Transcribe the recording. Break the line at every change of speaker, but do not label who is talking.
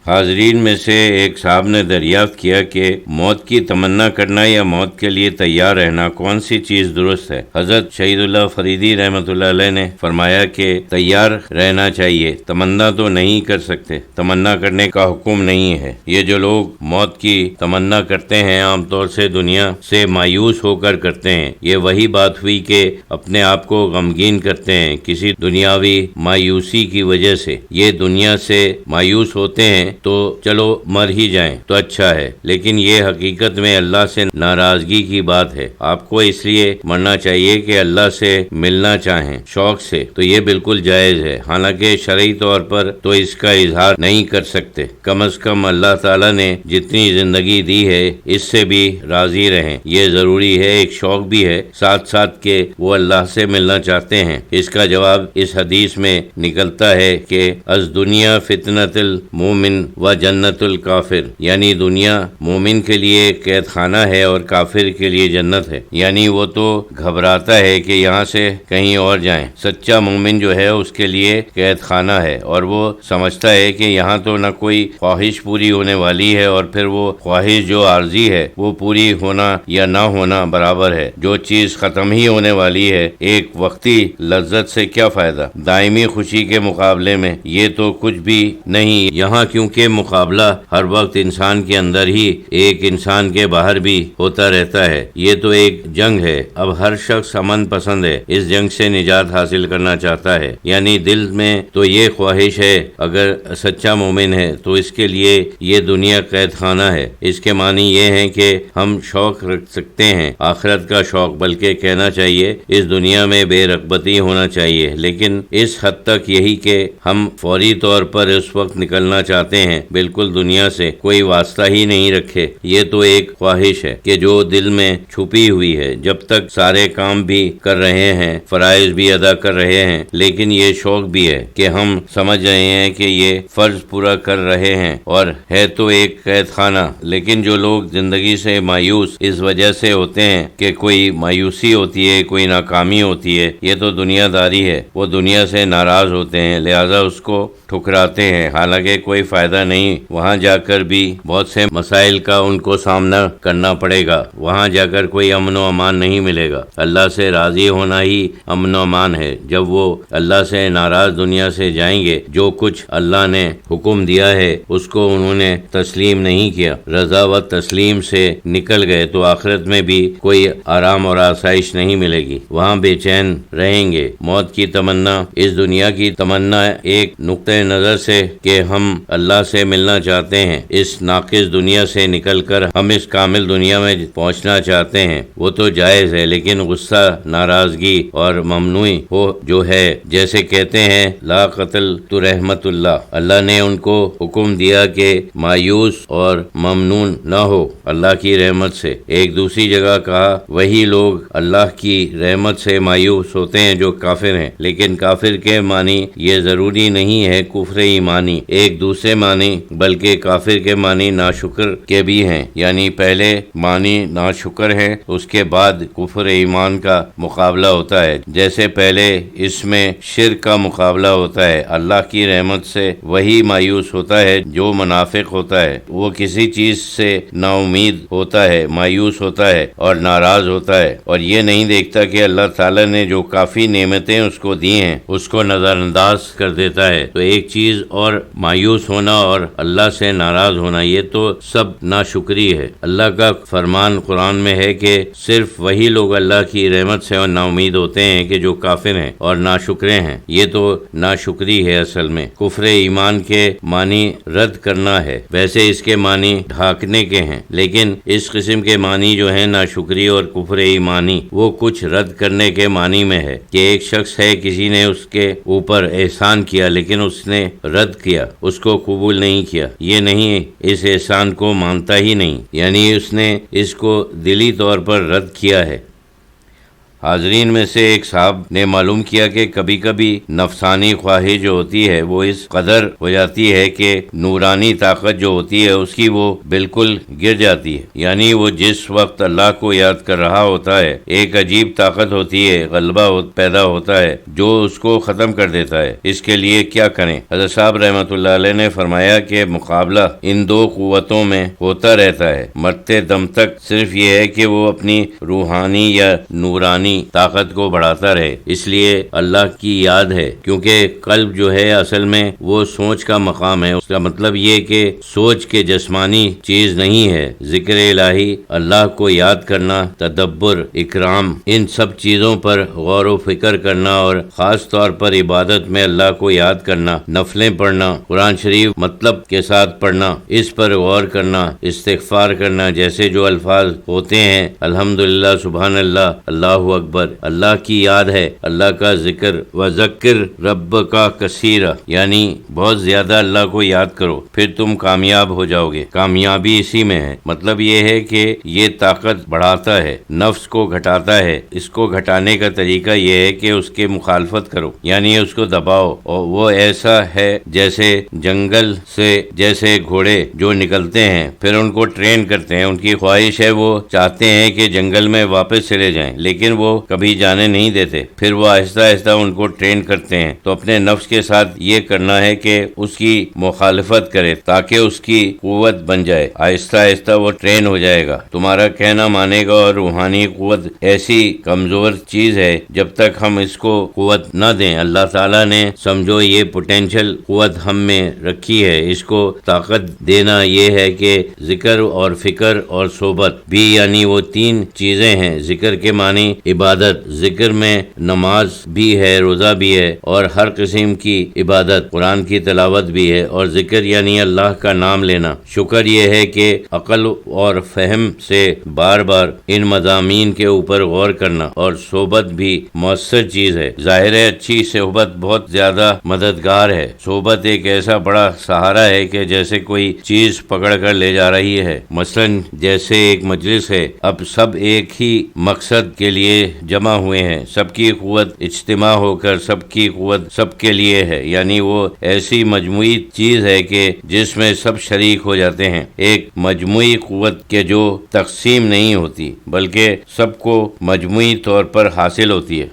حاضرین میں سے ایک صاحب نے دریافت کیا کہ موت کی تمنا کرنا یا موت کے لیے تیار رہنا کون سی چیز درست ہے؟ حضرت شہید اللہ فریدی رحمۃ اللہ علیہ نے فرمایا کہ تیار رہنا چاہیے، تمنا تو نہیں کر سکتے، تمنا کرنے کا حکم نہیں ہے۔ یہ جو لوگ موت کی تمنا کرتے ہیں عام طور سے دنیا سے مایوس ہو کر کرتے ہیں۔ یہ وہی بات ہوئی کہ اپنے آپ کو غمگین کرتے ہیں کسی دنیاوی مایوسی کی وجہ سے۔ یہ دنیا سے مایوس ہوتے ہیں تو چلو مر ہی جائیں تو اچھا ہے، لیکن یہ حقیقت میں اللہ سے ناراضگی کی بات ہے۔ آپ کو اس لیے مرنا چاہیے کہ اللہ سے ملنا چاہیں شوق سے، تو یہ بالکل جائز ہے، حالانکہ شرعی طور پر تو اس کا اظہار نہیں کر سکتے۔ کم از کم اللہ تعالیٰ نے جتنی زندگی دی ہے اس سے بھی راضی رہیں، یہ ضروری ہے، ایک شوق بھی ہے ساتھ ساتھ کہ وہ اللہ سے ملنا چاہتے ہیں۔ اس کا جواب اس حدیث میں نکلتا ہے کہ از دنیا فتنۃ المومن و جنت الکافر، یعنی دنیا مومن کے لیے قید خانہ ہے اور کافر کے لیے جنت ہے، یعنی وہ تو گھبراتا ہے کہ یہاں سے کہیں اور جائیں۔ سچا مومن جو ہے اس کے لیے قید خانہ ہے، اور وہ سمجھتا ہے کہ یہاں تو نہ کوئی خواہش پوری ہونے والی ہے، اور پھر وہ خواہش جو عارضی ہے وہ پوری ہونا یا نہ ہونا برابر ہے۔ جو چیز ختم ہی ہونے والی ہے، ایک وقتی لذت سے کیا فائدہ دائمی خوشی کے مقابلے میں؟ یہ تو کچھ بھی نہیں یہاں، کیونکہ مقابلہ ہر وقت انسان کے اندر ہی ایک انسان کے باہر بھی ہوتا رہتا ہے۔ یہ تو ایک جنگ ہے۔ اب ہر شخص امن پسند ہے، اس جنگ سے نجات حاصل کرنا چاہتا ہے، یعنی دل میں تو یہ خواہش ہے۔ اگر سچا مومن ہے تو اس کے لیے یہ دنیا قید خانہ ہے۔ اس کے معنی یہ ہے کہ ہم شوق رکھ سکتے ہیں آخرت کا شوق، بلکہ کہنا چاہیے اس دنیا میں بے رغبتی ہونا چاہیے، لیکن اس حد تک یہی کہ ہم فوری طور پر اس وقت نکلنا چاہتے ہیں، بالکل دنیا سے کوئی واسطہ ہی نہیں رکھے۔ یہ تو ایک خواہش ہے کہ جو دل میں چھپی ہوئی ہے، جب تک سارے کام بھی کر رہے ہیں، فرائض بھی ادا کر رہے ہیں، لیکن یہ شوق بھی ہے کہ ہم سمجھ رہے ہیں کہ یہ فرض پورا کر رہے ہیں، اور ہے تو ایک قید خانہ۔ لیکن جو لوگ زندگی سے مایوس اس وجہ سے ہوتے ہیں کہ کوئی مایوسی ہوتی ہے، کوئی ناکامی ہوتی ہے، یہ تو دنیا داری ہے، وہ دنیا سے ناراض ہوتے ہیں، لہذا اس کو ٹھکراتے ہیں، حالانکہ کوئی فائدہ نہیں۔ وہاں جا کر بھی بہت سے مسائل کا ان کو سامنا کرنا پڑے گا، وہاں جا کر کوئی امن و امان نہیں ملے گا۔ اللہ سے راضی ہونا ہی امن و امان ہے۔ جب وہ اللہ سے ناراض دنیا سے جائیں گے، جو کچھ اللہ نے حکم دیا ہے اس کو انہوں نے تسلیم نہیں کیا، رضا و تسلیم سے نکل گئے، تو آخرت میں بھی کوئی آرام اور آسائش نہیں ملے گی، وہاں بے چین رہیں گے۔ موت کی تمنا اس دنیا کی تمنا ایک نقطۂ نظر سے کہ ہم اللہ سے ملنا چاہتے ہیں، اس ناقص دنیا سے نکل کر ہم اس کامل دنیا میں پہنچنا چاہتے ہیں، وہ تو جائز ہے، لیکن غصہ، ناراضگی اور ممنوعی ہو جو ہے، جیسے کہتے ہیں لا قتل تو رحمت اللہ، اللہ نے ان کو حکم دیا کہ مایوس اور ممنون نہ ہو اللہ کی رحمت سے۔ ایک دوسری جگہ کہا وہی لوگ اللہ کی رحمت سے مایوس ہوتے ہیں جو کافر ہیں، لیکن کافر کے معنی یہ ضروری نہیں ہے کفر ایمانی، ایک دوسرے معنی، بلکہ کافر کے معنی ناشکر کے بھی ہیں، یعنی پہلے معنی ناشکر ہے، اس کے بعد کفر ایمان کا مقابلہ ہوتا ہے۔ جیسے پہلے اس میں شرک کا مقابلہ ہوتا ہے، اللہ کی رحمت سے وہی مایوس ہوتا ہے جو منافق ہوتا ہے، وہ کسی چیز سے نا امید ہوتا ہے، مایوس ہوتا ہے اور ناراض ہوتا ہے، اور یہ نہیں دیکھتا کہ اللہ تعالیٰ نے جو کافی نعمتیں اس کو دی ہیں اس کو نظر انداز کر دیتا ہے۔ تو ایک چیز اور مایوس ہونا اور اللہ سے ناراض ہونا، یہ تو سب ناشکری ہے۔ اللہ کا فرمان قرآن میں ہے کہ صرف وہی لوگ اللہ کی رحمت سے نا امید ہوتے ہیں کہ جو کافر ہیں اور ناشکرے ہیں، یہ تو ناشکری ہے۔ اصل میں کفر ایمان کے معنی رد کرنا ہے، ویسے اس کے معنی ڈھانکنے کے ہیں، لیکن اس قسم کے معنی جو ہیں ناشکری اور کفر ایمانی، وہ کچھ رد کرنے کے معنی میں ہے کہ ایک شخص ہے، کسی نے اس کے اوپر احسان کیا لیکن اس نے رد کیا، اس کو قبول نہیں کیا، یہ نہیں، اس احسان کو مانتا ہی نہیں، یعنی اس نے اس کو دلی طور پر رد کیا ہے۔ حاضرین میں سے ایک صاحب نے معلوم کیا کہ کبھی کبھی نفسانی خواہش جو ہوتی ہے وہ اس قدر ہو جاتی ہے کہ نورانی طاقت جو ہوتی ہے اس کی وہ بالکل گر جاتی ہے، یعنی وہ جس وقت اللہ کو یاد کر رہا ہوتا ہے ایک عجیب طاقت ہوتی ہے، غلبہ پیدا ہوتا ہے جو اس کو ختم کر دیتا ہے۔ اس کے لیے کیا کریں؟ حضرت صاحب رحمۃ اللہ علیہ نے فرمایا کہ مقابلہ ان دو قوتوں میں ہوتا رہتا ہے، مرتے دم تک صرف یہ ہے کہ وہ اپنی روحانی یا نورانی طاقت کو بڑھاتا رہے۔ اس لیے اللہ کی یاد ہے، کیونکہ قلب جو ہے اصل میں وہ سوچ کا مقام ہے۔ اس کا مطلب یہ کہ سوچ کے جسمانی چیز نہیں ہے۔ ذکر الہی، اللہ کو یاد کرنا، تدبر، اکرام، ان سب چیزوں پر غور و فکر کرنا اور خاص طور پر عبادت میں اللہ کو یاد کرنا، نفلیں پڑھنا، قرآن شریف مطلب کے ساتھ پڑھنا، اس پر غور کرنا، استغفار کرنا، جیسے جو الفاظ ہوتے ہیں الحمدللہ، سبحان اللہ، اللہ اکبر، اللہ کی یاد ہے، اللہ کا ذکر، وذکر رب کا کثیرا، یعنی بہت زیادہ اللہ کو یاد کرو، پھر تم کامیاب ہو جاؤ گے۔ کامیابی اسی میں ہے۔ مطلب یہ ہے کہ یہ طاقت بڑھاتا ہے، نفس کو گھٹاتا ہے۔ اس کو گھٹانے کا طریقہ یہ ہے کہ اس کے مخالفت کرو، یعنی اس کو دباؤ، اور وہ ایسا ہے جیسے جنگل سے جیسے گھوڑے جو نکلتے ہیں پھر ان کو ٹرین کرتے ہیں، ان کی خواہش ہے، وہ چاہتے ہیں کہ جنگل میں واپس چلے جائیں، لیکن وہ کبھی جانے نہیں دیتے، پھر وہ آہستہ آہستہ ان کو ٹرین کرتے ہیں۔ تو اپنے نفس کے ساتھ یہ کرنا ہے کہ اس کی مخالفت کرے تاکہ اس کی قوت بن جائے، آہستہ آہستہ وہ ٹرین ہو جائے گا، تمہارا کہنا مانے گا۔ اور روحانی قوت ایسی کمزور چیز ہے، جب تک ہم اس کو قوت نہ دیں، اللہ تعالیٰ نے سمجھو یہ پوٹینشل قوت ہم میں رکھی ہے، اس کو طاقت دینا یہ ہے کہ ذکر اور فکر اور صحبت بھی، یعنی وہ تین چیزیں ہیں۔ ذکر کے معنی عبادت، ذکر میں نماز بھی ہے، روزہ بھی ہے، اور ہر قسم کی عبادت، قرآن کی تلاوت بھی ہے، اور ذکر یعنی اللہ کا نام لینا۔ شکر یہ ہے کہ عقل اور فہم سے بار بار ان مضامین کے اوپر غور کرنا، اور صحبت بھی مؤثر چیز ہے۔ ظاہر ہے اچھی صحبت بہت زیادہ مددگار ہے۔ صحبت ایک ایسا بڑا سہارا ہے کہ جیسے کوئی چیز پکڑ کر لے جا رہی ہے۔ مثلا جیسے ایک مجلس ہے، اب سب ایک ہی مقصد کے لیے جمع ہوئے ہیں، سب کی قوت اجتماع ہو کر سب کی قوت سب کے لیے ہے، یعنی وہ ایسی مجموعی چیز ہے کہ جس میں سب شریک ہو جاتے ہیں، ایک مجموعی قوت کے جو تقسیم نہیں ہوتی بلکہ سب کو مجموعی طور پر حاصل ہوتی ہے۔